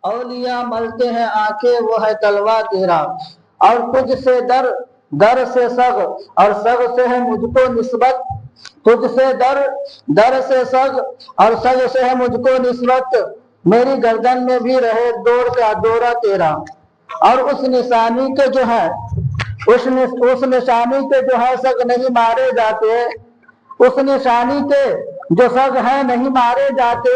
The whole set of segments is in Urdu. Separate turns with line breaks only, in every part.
اولیاء ملتے ہیں آنکھیں وہ ہے تلوا تیرا، اور تجھ سے در در سے سگ، اور سگ سے ہے مجھ کو نسبت، تجھ سے در در سے سگ اور سگ سے ہے مجھ کو نسبت، میری گردن میں بھی رہے دور کا دورہ تیرا، اور اس نشانی کے جو ہے اس نشانی کے جو ہے سگ نہیں مارے جاتے، اس نشانی کے جو سگ ہے نہیں مارے جاتے،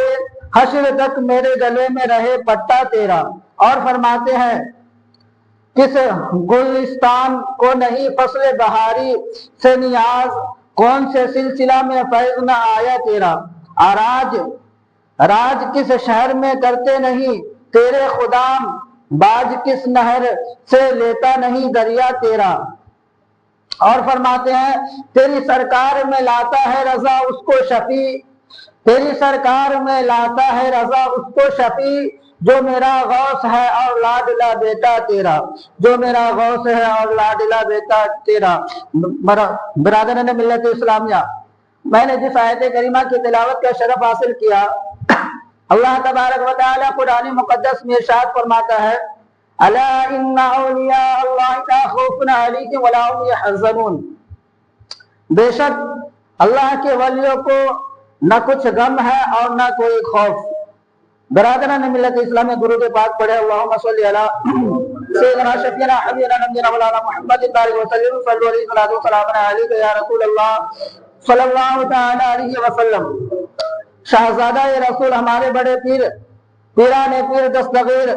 حشر تک میرے گلے میں رہے پٹا تیرا۔ اور فرماتے ہیں کس گلستان کو نہیں فصل بہاری سے نیاز، کون سے سلسلہ میں فیض نہ آیا تیرا، راج کس شہر میں کرتے نہیں تیرے خدام، باج کس نہر سے لیتا نہیں دریا تیرا۔ اور فرماتے ہیں تیری سرکار میں لاتا ہے رضا اس کو شفیع، تیری سرکار میں لاتا ہے رضا اس کو شفیع، جو میرا غوث ہے اور لاڈلا بیٹا تیرا، جو میرا غوث ہے اور لاڈلا بیٹا تیرا۔ برادران ملت اسلامیہ، میں نے جس آیت کریمہ کی تلاوت کا شرف حاصل کیا، اللہ تبارک و تعالی قرآن مقدس میں ارشاد فرماتا ہے الا ان اولیاء اللہ لا خوف علیہم ولا هم یحزنون، بے شک اللہ کے ولیوں کو نہ کچھ غم ہے اور نہ کوئی خوف۔ برادران ملت اسلامی، درود پاک پڑھے اللہم صلی علی سیدنا شفیعنا حبیبنا نبینا مولانا محمد بارک وسلم، صلی اللہ علیہ وسلم علیہ یا رسول اللہ صلی اللہ تعالی علیہ وسلم۔ شہزادہ رسول ہمارے بڑے پیر پیران پیر دستگیر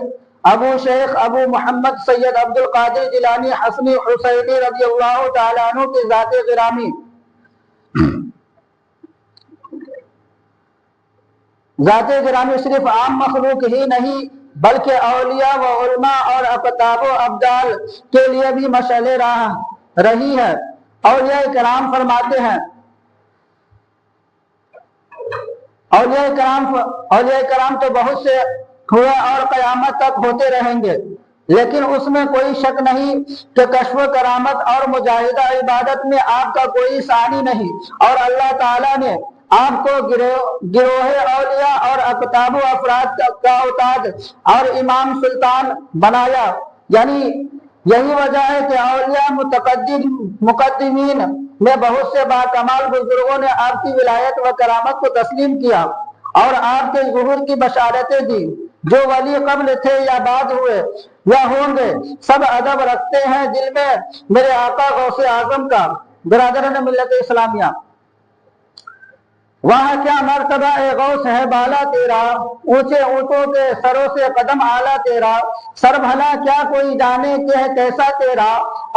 ابو شیخ ابو محمد سید عبد القادر جیلانی حسنی حسینی رضی اللہ تعالیٰ عنہ کی ذات گرامی، ذات گرامی صرف عام مخلوق ہی نہیں بلکہ اولیاء و علماء اور اقطاب و ابدال کے لیے بھی مشعل راہ رہی ہے۔ اولیاء کرام فرماتے ہیں اولیاء کرام تو بہت سے ہوئے اور قیامت تک ہوتے رہیں گے، لیکن اس میں کوئی شک نہیں کہ کشف و کرامت اور مجاہدہ عبادت میں آپ کا کوئی ثانی نہیں، اور اللہ تعالیٰ نے آپ کو گروہ اولیاء اور اقطاب و افراد کا اوتاد اور امام سلطان بنایا، یعنی یہی وجہ ہے کہ اولیاء مقدمین میں بہت سے باکمال بزرگوں نے آپ کی ولایت و کرامت کو تسلیم کیا اور آپ کے ظہور کی بشارتیں دی۔ جو ولی قبل تھے یا بعد ہوئے یا ہوں گے، سب ادب رکھتے ہیں دل میں میرے آقا غوث اعظم کا۔ برادران ملت اسلامیہ، وہاں کیا مرتبہ اے غوث ہے بالا تیرا، اونچے اونٹوں کے سروں سے قدم اعلیٰ تیرا، سر بھلا کیا کوئی جانے کہ ہے کیسا تیرا،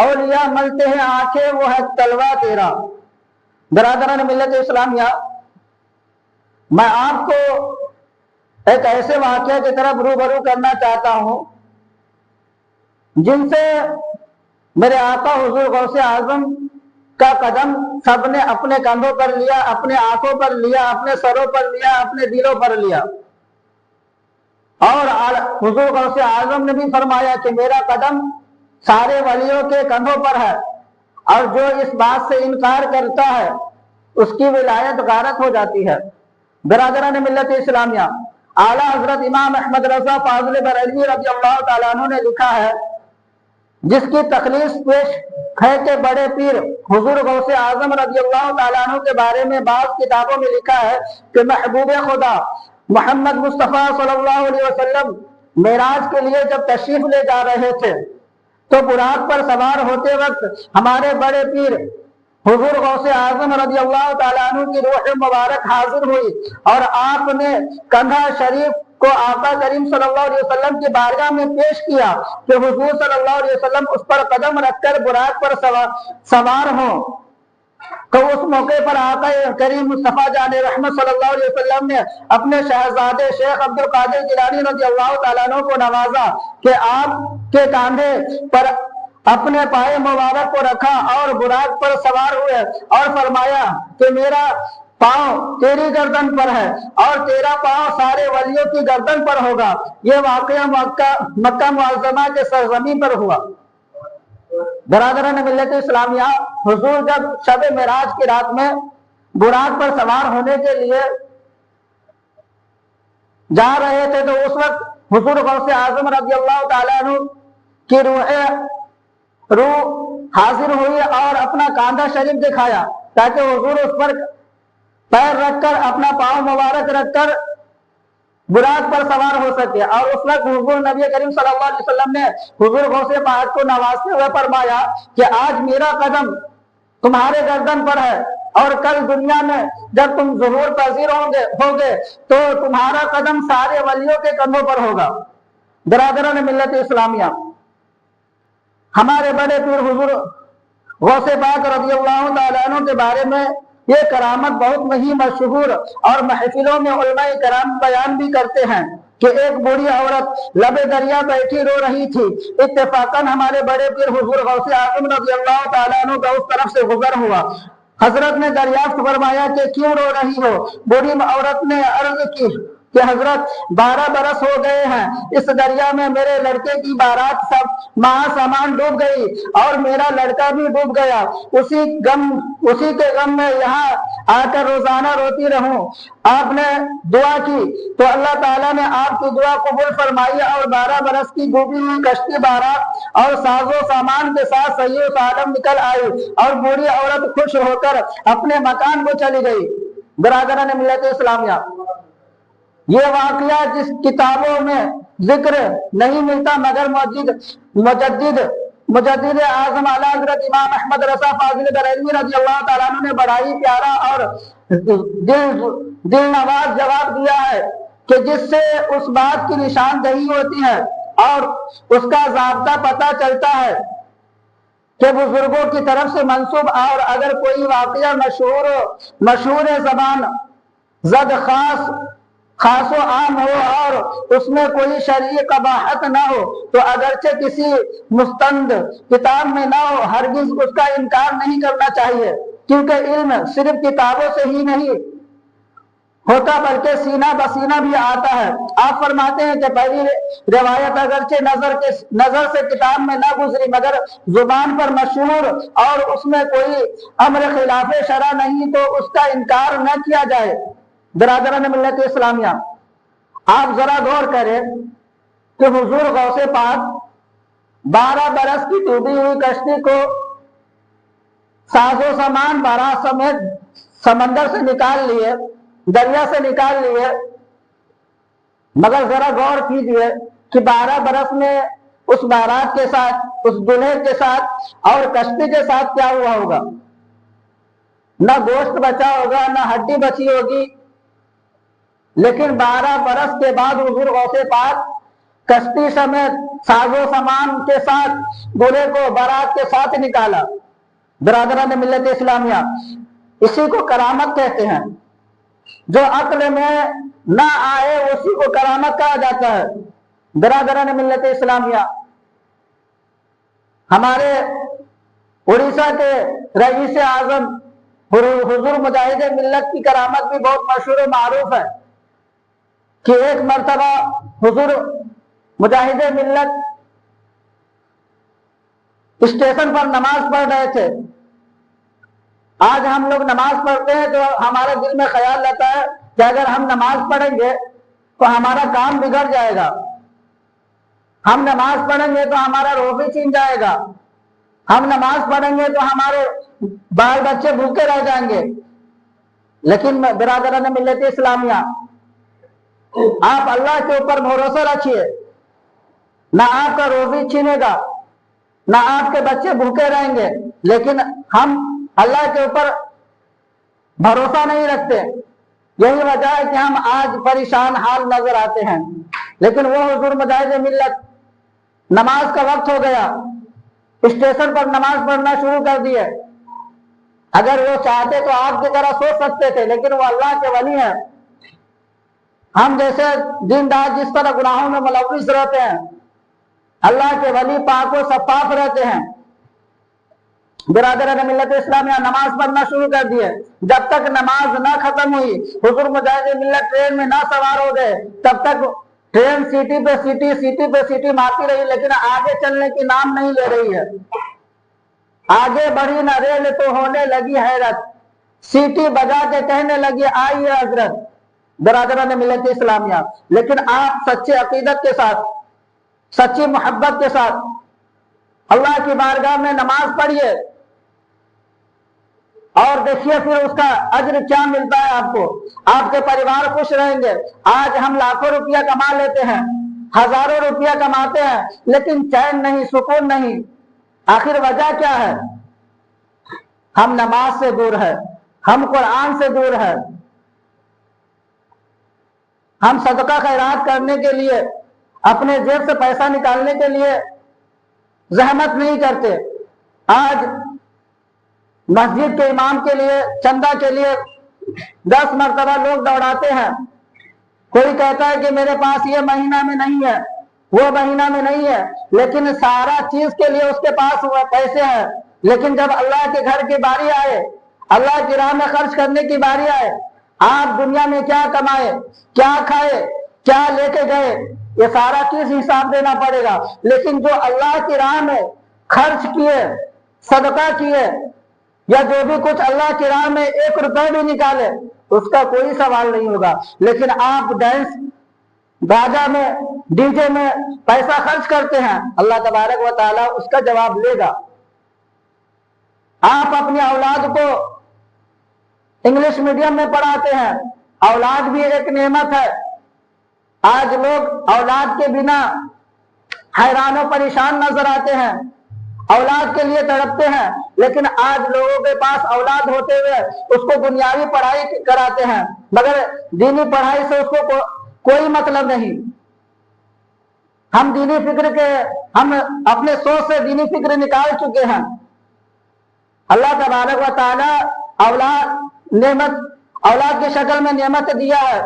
اولیاء ملتے ہیں آنکھیں وہ ہے تلوا تیرا۔ برادران ملت اسلامیہ، میں آپ کو ایک ایسے واقعہ کی طرف روبرو کرنا چاہتا ہوں جن سے میرے آقا حضور غوث اعظم کا قدم سب نے اپنے کندھوں پر لیا، اپنے آنکھوں پر لیا، اپنے سروں پر لیا، اپنے دلوں پر لیا، اور حضور غوث اعظم نے بھی فرمایا کہ میرا قدم سارے ولیوں کے کندھوں پر ہے، اور جو اس بات سے انکار کرتا ہے اس کی ولایت غارت ہو جاتی ہے۔ برادران ملت اسلامیہ، اعلیٰ حضرت امام احمد رضا فاضل بریلوی رضی اللہ تعالیٰ عنہ نے لکھا ہے، جس کی تخلیص پیش ہے کہ بڑے پیر حضور غوث اعظم رضی اللہ تعالیٰ عنہ کے بارے میں بعض کتابوں میں لکھا ہے کہ محبوب خدا محمد مصطفیٰ صلی اللہ علیہ وسلم معراج کے لیے جب تشریف لے جا رہے تھے تو براق پر سوار ہوتے وقت ہمارے بڑے پیر حضور غوث اعظم رضی اللہ تعالیٰ عنہ کی روح مبارک حاضر ہوئی، اور آپ نے کندھا شریف کو آقا کریم صلی اللہ علیہ وسلم کی بارگاہ میں پیش کیا کہ حضور صلی اللہ علیہ وسلم اس پر قدم رکھ کر براق پر سوار ہوں۔ تو اس موقع پر آقا کریم مصطفیٰ جان رحمت صلی اللہ علیہ وسلم نے اپنے شہزادے شیخ عبد القادر جیلانی رضی اللہ تعالیٰ عنہ کو نوازا کہ آپ کے کاندھے پر اپنے پائے مبارک کو رکھا اور براق پر سوار ہوئے، اور فرمایا کہ میرا پاؤں تیری گردن پر ہے اور تیرا پاؤں سارے ولیوں کی گردن پر ہوگا۔ یہ واقعہ مکہ معظمہ کے سرزمین پر ہوا۔ برادران ملت اسلامیہ، حضور جب شب معراج کی رات میں براق پر سوار ہونے کے لیے جا رہے تھے تو اس وقت حضور غوث اعظم رضی اللہ تعالیٰ عنہ کی روح حاضر ہوئی اور اپنا کاندھا شریف دکھایا تاکہ حضور اس پر پیر رکھ کر اپنا پاؤں مبارک رکھ کر براق پر سوار ہو سکے۔ اور اس وقت حضور نبی کریم صلی اللہ علیہ وسلم نے حضور غوث پاک کو نوازتے ہوئے فرمایا کہ آج میرا قدم تمہارے گردن پر ہے، اور کل دنیا میں جب تم ظہور پذیر ہوگے تو تمہارا قدم سارے ولیوں کے کندھوں پر ہوگا۔ برادران ملت اسلامیہ، ہمارے بڑے پیر حضور غوث پاک رضی اللہ تعالیٰ عنہ کے بارے میں یہ کرامت بہت ہی مشہور، اور محفلوں میں علماء کرام بیان بھی کرتے ہیں کہ ایک بوڑھی عورت لبے دریا بیٹھی رو رہی تھی، اتفاقاً ہمارے بڑے پیر حضور غوث اعظم رضی اللہ تعالیٰ عنہ کا اس طرف سے گزر ہوا۔ حضرت نے دریافت فرمایا کہ کیوں رو رہی ہو؟ بوڑھی عورت نے عرض کی کہ حضرت 12 برس ہو گئے ہیں، اس دریا میں میرے لڑکے کی بارات سب ماہ سامان ڈوب گئی اور میرا لڑکا بھی ڈوب گیا، اسی کے غم میں یہاں آ کر روزانہ روتی رہوں۔ آپ نے دعا کی تو اللہ تعالیٰ نے آپ کی دعا قبول فرمائی اور 12 برس کی ڈوبی ہوئی کشتی بارات اور ساز و سامان کے ساتھ صحیح و سالم نکل آئی اور بوڑھی عورت خوش ہو کر اپنے مکان کو چلی گئی۔ برادران ملت اسلامیہ، یہ واقعہ جس کتابوں میں ذکر نہیں ملتا مگر مجدد اعظم اعلیٰ حضرت امام احمد رضا فاضل بریلوی رضی اللہ تعالیٰ عنہ نے بڑا ہی پیارا اور دل نواز جواب دیا ہے کہ جس سے اس بات کی نشاندہی ہوتی ہے اور اس کا ضابطہ پتہ چلتا ہے کہ بزرگوں کی طرف سے منسوب، اور اگر کوئی واقعہ مشہور زبان زد خاص و عام ہو اور اس میں کوئی شرعی قباحت نہ ہو تو اگرچہ کسی مستند کتاب میں نہ ہو، ہرگز اس کا انکار نہیں کرنا چاہیے، کیونکہ علم صرف کتابوں سے ہی نہیں ہوتا بلکہ سینہ بسینہ بھی آتا ہے۔ آپ فرماتے ہیں کہ پہلی روایت اگرچہ نظر سے کتاب میں نہ گزری مگر زبان پر مشہور اور اس میں کوئی امر خلاف شرع نہیں تو اس کا انکار نہ کیا جائے۔ برادران ملت اسلامیہ، آپ ذرا غور کریں کہ حضور غوث پاک 12 برس کی ڈوبی ہوئی کشتی کو ساز و سامان بارات سمیت سمندر سے نکال لیے، دریا سے نکال لیے، مگر ذرا غور کیجئے کہ 12 برس میں اس بارات کے ساتھ، اس دلہے کے ساتھ اور کشتی کے ساتھ کیا ہوا ہوگا؟ نہ گوشت بچا ہوگا، نہ ہڈی بچی ہوگی، لیکن 12 برس کے بعد حضور غوث پاک کشتی سمیت ساز و سامان کے ساتھ دلہے کو بارات کے ساتھ نکالا۔ برادران ملت اسلامیہ، اسی کو کرامت کہتے ہیں، جو عقل میں نہ آئے اسی کو کرامت کہا جاتا ہے۔ برادران ملت اسلامیہ، ہمارے اڑیسہ کے رئیس اعظم حضور مجاہد ملت کی کرامت بھی بہت مشہور و معروف ہے کہ ایک مرتبہ حضور مجاہد ملت اسٹیشن پر نماز پڑھ رہے تھے۔ آج ہم لوگ نماز پڑھتے ہیں تو ہمارے دل میں خیال رہتا ہے کہ اگر ہم نماز پڑھیں گے تو ہمارا کام بگڑ جائے گا، ہم نماز پڑھیں گے تو ہمارا روزی چھن جائے گا، ہم نماز پڑھیں گے تو ہمارے بال بچے بھوکے رہ جائیں گے۔ لیکن برادران ملت اسلامیہ، آپ اللہ کے اوپر بھروسہ رکھیے، نہ آپ کا روزی چھینے گا، نہ آپ کے بچے بھوکے رہیں گے، لیکن ہم اللہ کے اوپر بھروسہ نہیں رکھتے، یہی وجہ ہے کہ ہم آج پریشان حال نظر آتے ہیں۔ لیکن وہ حضور مجاہد ملت، نماز کا وقت ہو گیا، اسٹیشن پر نماز پڑھنا شروع کر دیے۔ اگر وہ چاہتے تو آپ کی طرح سوچ سکتے تھے، لیکن وہ اللہ کے ولی ہیں۔ ہم جیسے دیندار جس طرح گناہوں میں ملوث رہتے ہیں، اللہ کے ولی پاک و شفاف رہتے ہیں۔ برادران ملت اسلامیہ، نماز پڑھنا شروع کر دیے۔ جب تک نماز نہ ختم ہوئی، حضور مجاہد ملت ٹرین میں نہ سوار ہو گئے، تب تک ٹرین سیٹی پہ سیٹی مارتی رہی، لیکن آگے چلنے کی نام نہیں لے رہی ہے۔ آگے بڑھی نہ ریل تو ہونے لگی حیرت، سیٹی بجا کے کہنے لگی آئیے حضرت، برادران ملت اسلامیہ، لیکن آپ سچے عقیدت کے ساتھ، سچی محبت کے ساتھ اللہ کی بارگاہ میں نماز پڑھیے اور دیکھیے پھر اس کا اجر کیا ملتا ہے آپ کو۔ آپ کے پریوار خوش رہیں گے۔ آج ہم لاکھوں روپیہ کما لیتے ہیں، ہزاروں روپیہ کماتے ہیں، لیکن چین نہیں، سکون نہیں۔ آخر وجہ کیا ہے؟ ہم نماز سے دور ہے، ہم قرآن سے دور ہے، ہم صدقہ خیرات کرنے کے لیے، اپنے جیب سے پیسہ نکالنے کے لیے زحمت نہیں کرتے۔ آج مسجد کے امام کے لیے، چندہ کے لیے 10 مرتبہ لوگ دوڑاتے ہیں۔ کوئی کہتا ہے کہ میرے پاس یہ مہینہ میں نہیں ہے، وہ مہینہ میں نہیں ہے، لیکن سارا چیز کے لیے اس کے پاس پیسے ہیں، لیکن جب اللہ کے گھر کی باری آئے، اللہ کی راہ میں خرچ کرنے کی باری آئے، آپ دنیا میں کیا کمائے، کیا کھائے، کیا لے کے گئے، یہ سارا چیز حساب دینا پڑے گا۔ لیکن جو اللہ کی راہ میں خرچ کیے، صدقہ کیے، یا جو بھی کچھ اللہ کی راہ میں 1 روپے بھی نکالے، اس کا کوئی سوال نہیں ہوگا۔ لیکن آپ ڈانس باجا میں، ڈی جے میں پیسہ خرچ کرتے ہیں، اللہ تبارک و تعالیٰ اس کا جواب لے گا۔ آپ اپنی اولاد کو انگلش میڈیم میں پڑھاتے ہیں، اولاد بھی ایک نعمت ہے۔ آج لوگ اولاد کے بنا حیران و پریشان نظر آتے ہیں، اولاد کے لیے تڑپتے ہیں، لیکن آج لوگوں کے پاس اولاد ہوتے ہوئے اس کو دنیاوی پڑھائی کراتے ہیں، مگر دینی پڑھائی سے اس کو کوئی مطلب نہیں۔ ہم دینی فکر کے، ہم اپنے سوچ سے دینی فکر نکال چکے ہیں۔ اللہ تبارک و تعالی اولاد کی شکل میں نعمت دیا ہے،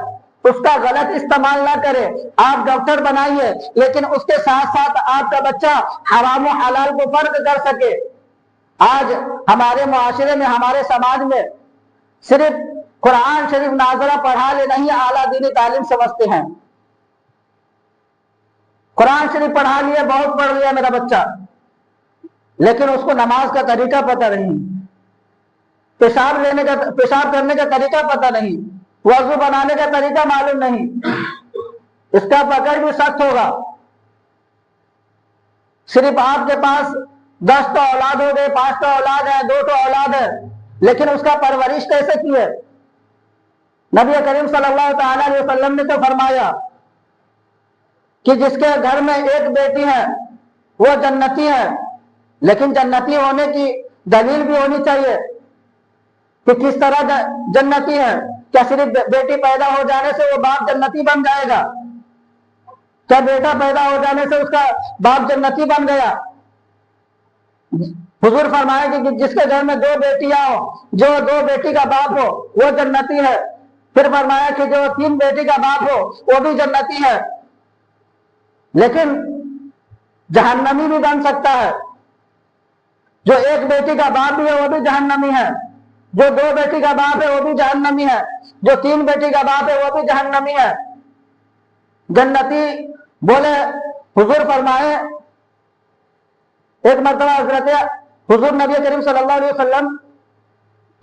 اس کا غلط استعمال نہ کرے۔ آپ ڈاکٹر بنائیے، لیکن اس کے ساتھ ساتھ آپ کا بچہ حرام و حلال کو فرق کر سکے۔ آج ہمارے معاشرے میں، ہمارے سماج میں صرف قرآن شریف ناظرہ پڑھا لے نہیں، اعلیٰ دینی تعلیم سمجھتے ہیں۔ قرآن شریف پڑھا لیا، بہت پڑھ لیا میرا بچہ، لیکن اس کو نماز کا طریقہ پتہ نہیں، پیشاب کرنے کا طریقہ پتہ نہیں، وضو بنانے کا طریقہ معلوم نہیں، اس کا پکڑ بھی سخت ہوگا۔ صرف آپ کے پاس 10 تو اولاد ہو گئے، 5 تو اولاد ہے، 2 تو اولاد ہے، لیکن اس کا پرورش کیسے کی ہے؟ نبی کریم صلی اللہ تعالی علیہ وسلم نے تو فرمایا کہ جس کے گھر میں ایک بیٹی ہے وہ جنتی ہے، لیکن جنتی ہونے کی دلیل بھی ہونی چاہیے کہ کس طرح جنتی ہے۔ کیا صرف بیٹی پیدا ہو جانے سے وہ باپ جنتی بن جائے گا؟ کیا بیٹا پیدا ہو جانے سے اس کا باپ جنتی بن گیا؟ حضور فرمایا کہ جس کے گھر میں 2 بیٹیاں ہو، جو 2 بیٹی کا باپ ہو وہ جنتی ہے۔ پھر فرمایا کہ جو 3 بیٹی کا باپ ہو وہ بھی جنتی ہے، لیکن جہنمی بھی بن سکتا ہے۔ جو 1 بیٹی کا باپ بھی ہے وہ بھی جہنمی ہے، جو 2 بیٹی کا باپ ہے وہ بھی جہنمی ہے، جو 3 بیٹی کا باپ ہے وہ بھی جہنمی ہے۔ جنتی بولے، حضور فرمائے، ایک مرتبہ حضرت حضور نبی کریم صلی اللہ علیہ وسلم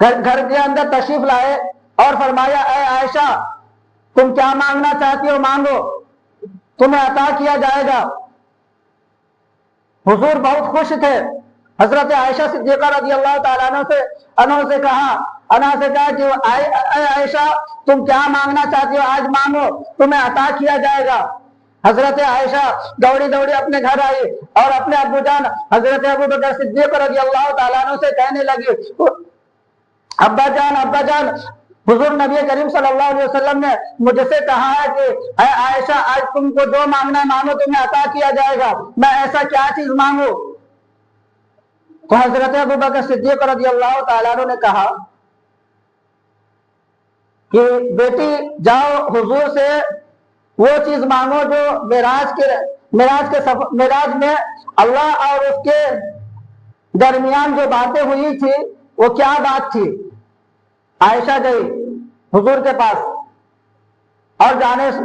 گھر کے اندر تشریف لائے اور فرمایا، اے عائشہ تم کیا مانگنا چاہتی ہو مانگو، تمہیں عطا کیا جائے گا۔ حضور بہت خوش تھے۔ حضرت عائشہ صدیقہ رضی اللہ تعالیٰ عنہ سے کہا کہ اے عائشہ تم کیا مانگنا چاہتی ہو، آج مانگو تمہیں عطا کیا جائے گا۔ حضرت عائشہ دوڑی دوڑی اپنے گھر آئی اور اپنے ابو جان حضرت ابو بکر صدیق رضی اللہ تعالیٰ عنہ سے کہنے لگی، ابا جان حضور نبی کریم صلی اللہ علیہ وسلم نے مجھ سے کہا ہے کہ اے عائشہ آج تم کو جو مانگنا ہے مانگو تمہیں عطا کیا جائے گا، میں ایسا کیا چیز مانگوں؟ تو حضرت ابو بکر صدیق رضی اللہ تعالیٰ عنہ نے کہا کہ بیٹی جاؤ حضور سے وہ چیز مانگو جو معراج میں اللہ اور اس کے درمیان جو باتیں ہوئی تھی وہ کیا بات تھی۔ عائشہ گئی حضور کے پاس اور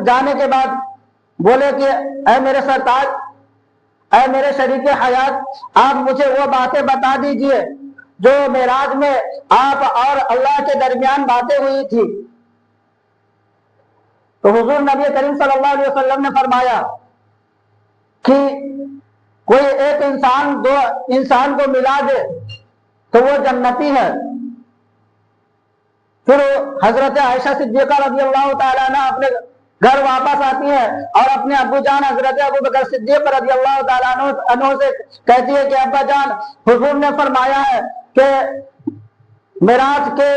جانے کے بعد بولے کہ اے میرے سرتاج، اے میرے شریک حیات، آپ مجھے وہ باتیں بتا دیجئے جو معراج میں آپ اور اللہ کے درمیان باتیں ہوئی تھی۔ تو حضور نبی کریم صلی اللہ علیہ وسلم نے فرمایا کہ کوئی ایک انسان دو انسان کو ملا دے تو وہ جنتی ہے۔ پھر حضرت عائشہ صدیقہ رضی اللہ تعالیٰ عنہ اپنے گھر واپس آتی ہے اور اپنے ابو جان حضرت ابو بکر صدیق رضی اللہ تعالیٰ عنہ سے کہتی ہے کہ ابا جان، حضور نے فرمایا ہے کہ معراج کے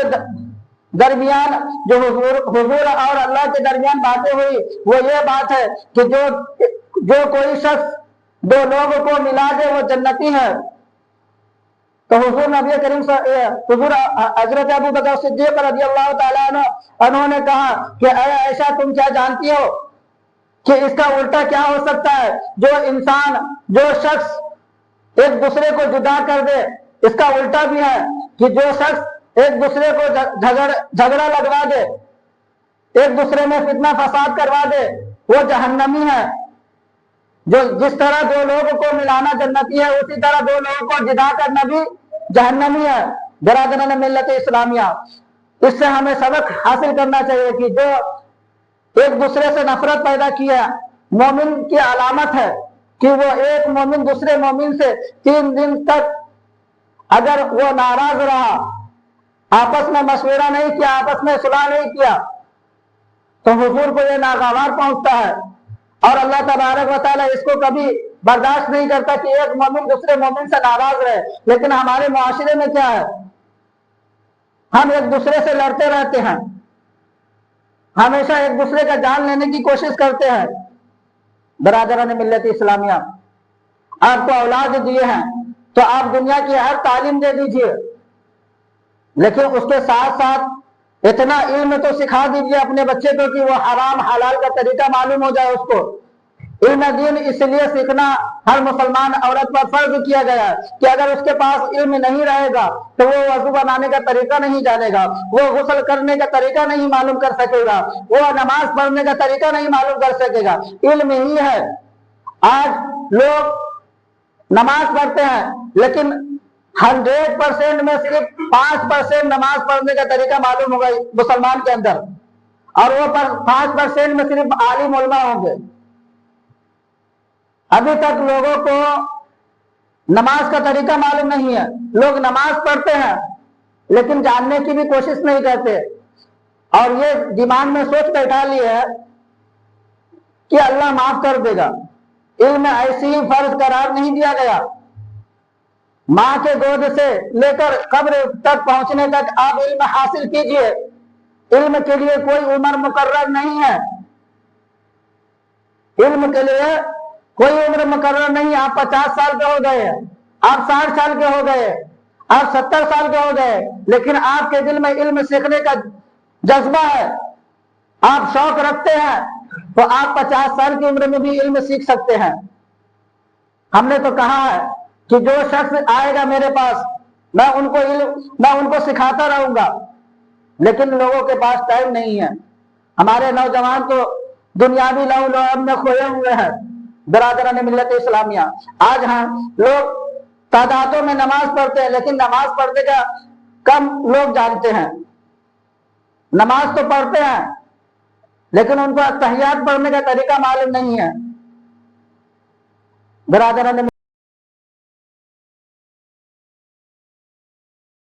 درمیان جو حضور اور اللہ کے درمیان باتیں ہوئی وہ یہ بات ہے کہ جو کوئی شخص دو لوگوں کو ملا دے وہ جنتی ہے۔ تو حضور نبی کریم حضور حضرت ابو بکر صدیق رضی اللہ تعالیٰ عنہ نے کہا کہ اے عائشہ، تم کیا جانتی ہو کہ اس کا الٹا کیا ہو سکتا ہے؟ جو شخص ایک دوسرے کو جدا کر دے، اس کا الٹا بھی ہے کہ جو شخص ایک دوسرے کو جھگڑا لگوا دے، ایک دوسرے میں فتنہ فساد کروا دے، وہ جہنمی ہے۔ جس طرح دو لوگوں کو ملانا جنتی ہے، اسی طرح دو لوگوں کو جدا کرنا بھی جہنمی ہے۔ برادران ملت اسلامیہ، اس سے ہمیں سبق حاصل کرنا چاہیے کہ جو ایک دوسرے سے نفرت پیدا کی ہے، مومن کی علامت ہے کہ وہ ایک مومن دوسرے مومن سے 3 دن تک اگر وہ ناراض رہا، آپس میں مشورہ نہیں کیا، آپس میں صلح نہیں کیا، تو حضور کو یہ ناگوار پہنچتا ہے۔ اور اللہ تبارک و تعالیٰ اس کو کبھی برداشت نہیں کرتا کہ ایک مومن دوسرے مومن سے ناراض رہے۔ لیکن ہمارے معاشرے میں کیا ہے؟ ہم ایک دوسرے سے لڑتے رہتے ہیں، ہمیشہ ایک دوسرے کا جان لینے کی کوشش کرتے ہیں۔ برادران ملت اسلامیہ، آپ کو اولاد دیے ہیں تو آپ دنیا کی ہر تعلیم دے دیجئے، لیکن اس کے ساتھ ساتھ اتنا علم تو سکھا دیجئے اپنے بچے کو کہ وہ حرام حلال کا طریقہ معلوم ہو جائے اس کو۔ علم دین اس لیے سیکھنا ہر مسلمان عورت پر فرض کیا گیا ہے کہ اگر اس کے پاس علم نہیں رہے گا تو وہ وضو بنانے کا طریقہ نہیں جانے گا، وہ غسل کرنے کا طریقہ نہیں معلوم کر سکے گا، وہ نماز پڑھنے کا طریقہ نہیں معلوم کر سکے گا۔ علم ہی ہے۔ آج لوگ نماز پڑھتے ہیں لیکن 100% میں صرف 5% نماز پڑھنے کا طریقہ معلوم ہوگا مسلمان کے اندر، اور وہ 5% میں صرف عالم علماء ہوں گے۔ ابھی تک لوگوں کو نماز کا طریقہ معلوم نہیں ہے۔ لوگ نماز پڑھتے ہیں لیکن جاننے کی بھی کوشش نہیں کرتے، اور یہ دماغ میں سوچ بیٹھا لی ہے کہ اللہ معاف کر دے گا۔ علم ایسی ہی فرض قرار نہیں دیا گیا۔ ماں کے گود سے لے کر قبر تک پہنچنے تک آپ علم حاصل کیجئے۔ علم کے لیے کوئی عمر مقرر نہیں ہے، علم کے لیے کوئی عمر مقرر نہیں۔ آپ 50 سال کے ہو گئے، آپ 60 سال کے ہو گئے، آپ 70 سال کے ہو گئے، لیکن آپ کے دل میں علم سیکھنے کا جذبہ ہے، آپ شوق رکھتے ہیں، تو آپ 50 سال کی عمر میں بھی علم سیکھ سکتے ہیں۔ ہم نے تو کہا ہے کہ جو شخص آئے گا میرے پاس میں ان کو سکھاتا رہوں گا، لیکن لوگوں کے پاس ٹائم نہیں ہے۔ ہمارے نوجوان تو دنیاوی لو لعب میں کھوئے ہوئے ہیں۔ برادران ملت اسلامیہ، آج لوگ تعدادوں میں نماز پڑھتے ہیں لیکن نماز پڑھنے کا کم لوگ جانتے ہیں۔ نماز تو پڑھتے ہیں لیکن ان کو تحیات پڑھنے کا طریقہ معلوم نہیں ہے۔ برادران